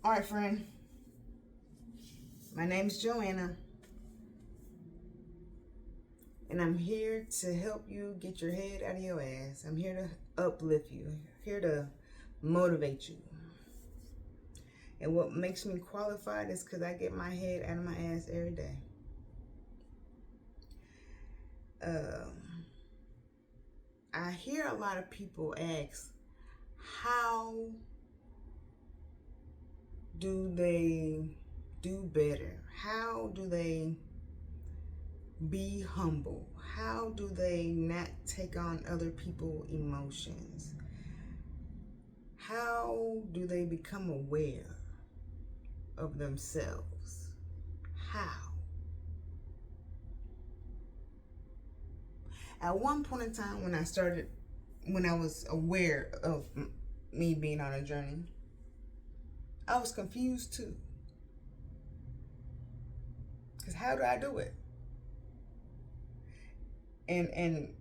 All right, friend. My name's Joanna, and I'm here to help you get your head out of your ass. I'm here to uplift you, here to motivate you. And what makes me qualified is because I get my head out of my ass every day. I hear a lot of people ask, how do they do better? How do they be humble? How do they not take on other people's emotions? How do they become aware of themselves? How? At one point in time when I was aware of me being on a journey, I was confused too. Because how do I do it? And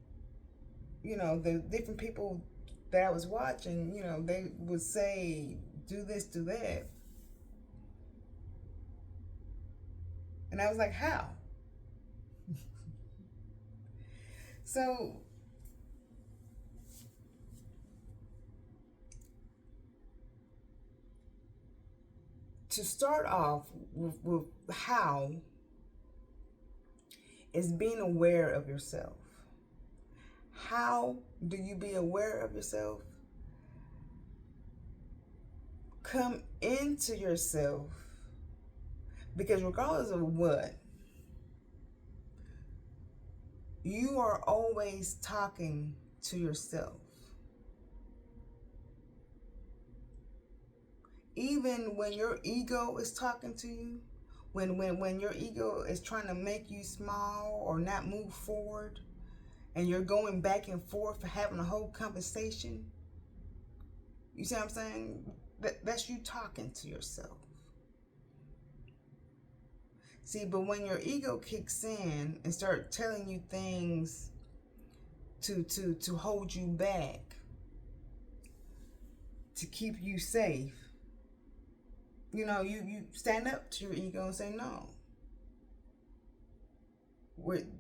you know, the different people that I was watching, you know, they would say, do this, do that. And I was like, how? So to start off with how is being aware of yourself. How do you be aware of yourself? Come into yourself, because regardless of what, you are always talking to yourself. Even when your ego is talking to you, when your ego is trying to make you small or not move forward, and you're going back and forth for having a whole conversation, you see what I'm saying? That's you talking to yourself. See, but when your ego kicks in and start telling you things to hold you back, to keep you safe, you know, you stand up to your ego and say, no,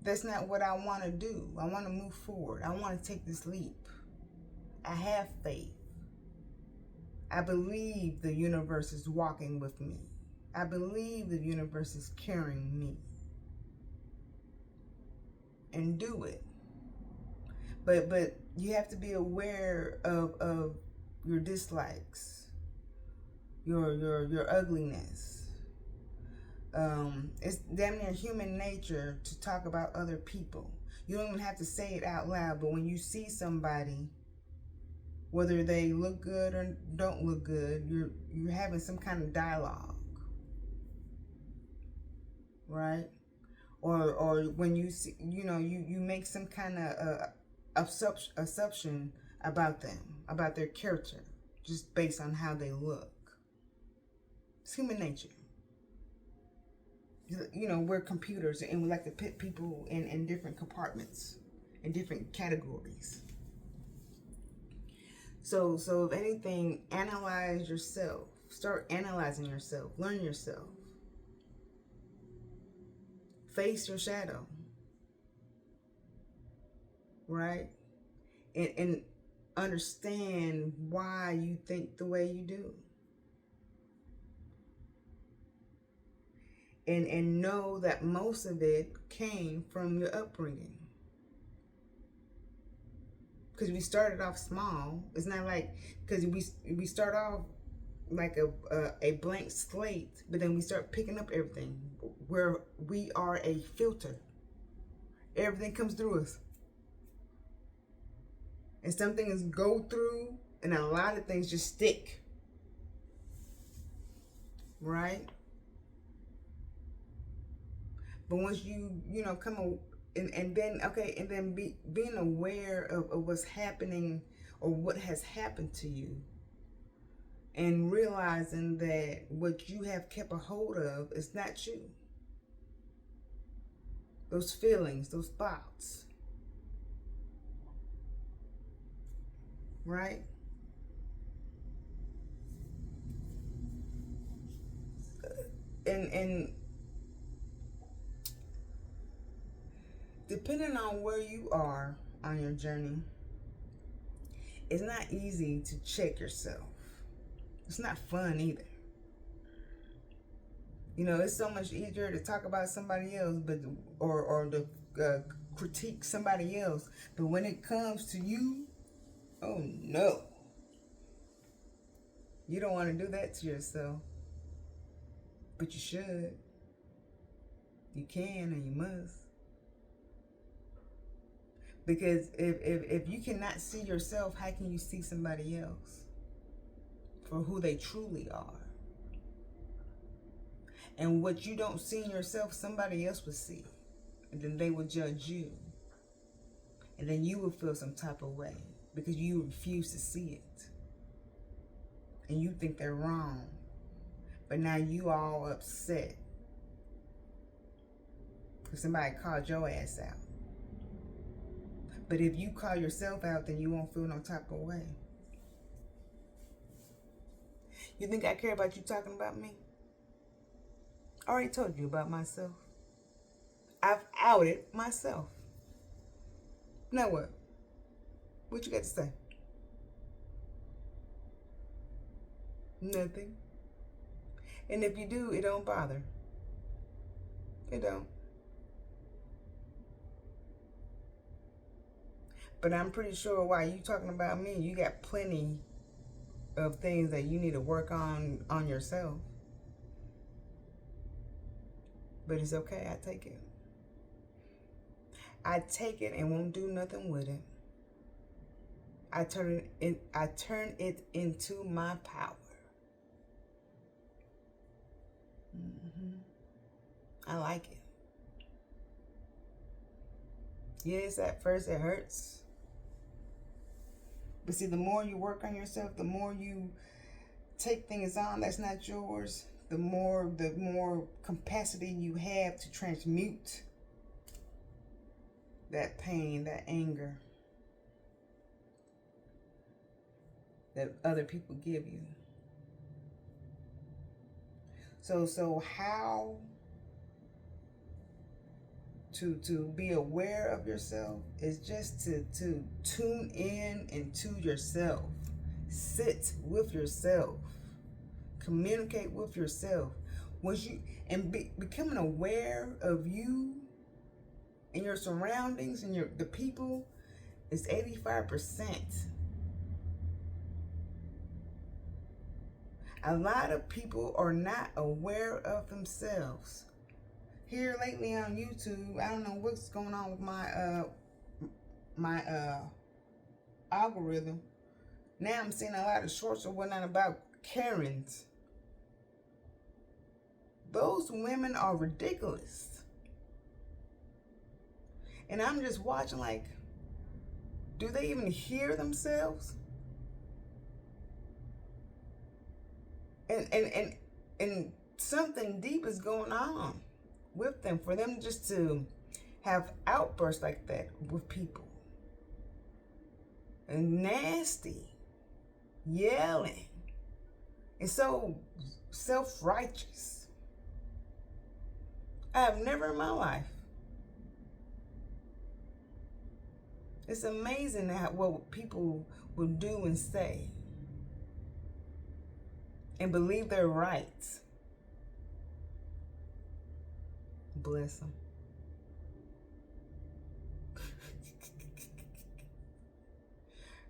that's not what I want to do. I want to move forward. I want to take this leap. I have faith. I believe the universe is walking with me. I believe the universe is carrying me. And do it. But you have to be aware of your dislikes, your ugliness. It's damn near human nature to talk about other people. You don't even have to say it out loud, but when you see somebody, whether they look good or don't look good, you're having some kind of dialogue, right? Or when you see, you know, you make some kind of assumption about them, about their character, just based on how they look. It's human nature. You know, we're computers and we like to put people in different compartments, in different categories. So if anything, analyze yourself. Start analyzing yourself. Learn yourself. Face your shadow. Right? And understand why you think the way you do. And know that most of it came from your upbringing. Because we started off small. It's not like, because we start off like a blank slate, but then we start picking up everything, where we are a filter. Everything comes through us. And some things go through, and a lot of things just stick. Right? But once you know, come and then being aware of what's happening or what has happened to you, and realizing that what you have kept a hold of is not you. Those feelings, those thoughts. Right? and depending on where you are on your journey, it's not easy to check yourself. It's not fun either. You know, it's so much easier to talk about somebody else, but or to critique somebody else. But when it comes to you, oh no, you don't want to do that to yourself. But you should. You can and you must. Because if you cannot see yourself, how can you see somebody else for who they truly are? And what you don't see in yourself, somebody else will see. And then they will judge you. And then you will feel some type of way because you refuse to see it. And you think they're wrong. But now you all upset because somebody called your ass out. But if you call yourself out, then you won't feel no type of way. You think I care about you talking about me? I already told you about myself. I've outed myself. Now what? What you got to say? Nothing. And if you do, it don't bother. It don't. But I'm pretty sure while you talking about me, you got plenty of things that you need to work on yourself. But it's okay, I take it. I take it and won't do nothing with it. I turn it into my power. I like it. Yes, at first it hurts. But see, the more you work on yourself, the more you take things on that's not yours, the more capacity you have to transmute that pain, that anger that other people give you. So how to be aware of yourself is just to tune in into yourself. Sit with yourself. Communicate with yourself. Becoming aware of you and your surroundings and the people is 85%. A lot of people are not aware of themselves. Here lately on YouTube, I don't know what's going on with my algorithm. Now I'm seeing a lot of shorts or whatnot about Karens. Those women are ridiculous. And I'm just watching like, do they even hear themselves? And something deep is going on with them for them just to have outbursts like that with people. And nasty, yelling. And so self-righteous. I have never in my life. It's amazing what people will do and say and believe they're right. Bless them.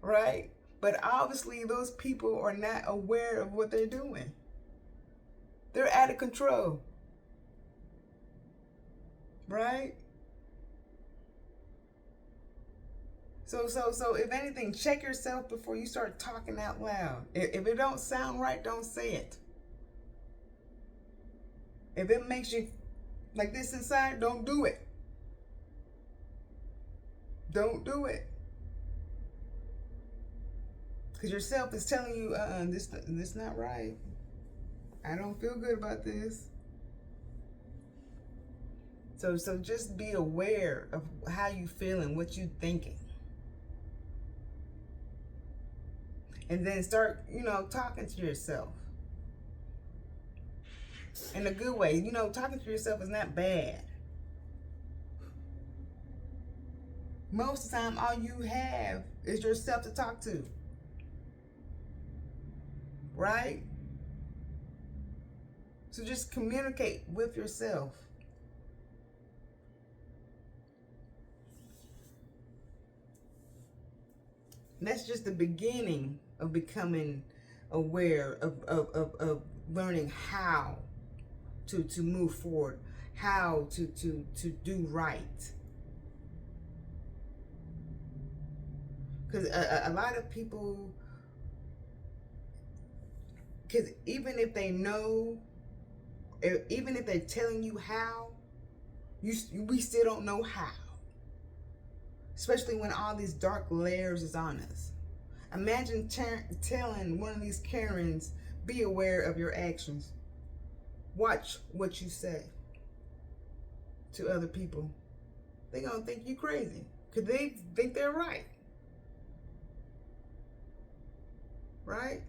Right? But obviously those people are not aware of what they're doing. They're out of control. Right? So if anything, check yourself before you start talking out loud. If it don't sound right, don't say it. If it makes you like this inside, don't do it. Don't do it. Because yourself is telling you, this not right. I don't feel good about this. So just be aware of how you feeling, what you thinking. And then start, talking to yourself. In a good way. You know, talking to yourself is not bad. Most of the time, all you have is yourself to talk to. Right? So just communicate with yourself. And that's just the beginning of becoming aware of learning how to move forward, how to do right. Because a lot of people, because even if they know, even if they're telling you how, we still don't know how. Especially when all these dark layers is on us. Imagine telling one of these Karens, be aware of your actions. Watch what you say to other people. They're going to think you crazy because they think they're right. Right?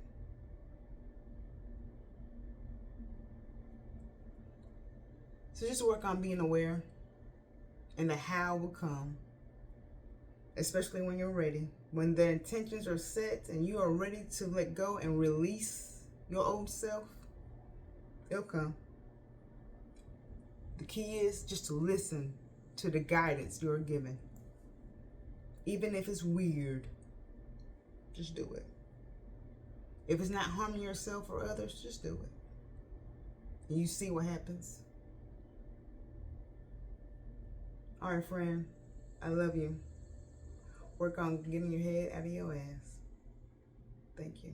So just work on being aware, and the how will come, especially when you're ready. When the intentions are set and you are ready to let go and release your old self, it'll come. The key is just to listen to the guidance you're given. Even if it's weird, just do it. If it's not harming yourself or others, just do it. And you see what happens. All right, friend. I love you. Work on getting your head out of your ass. Thank you.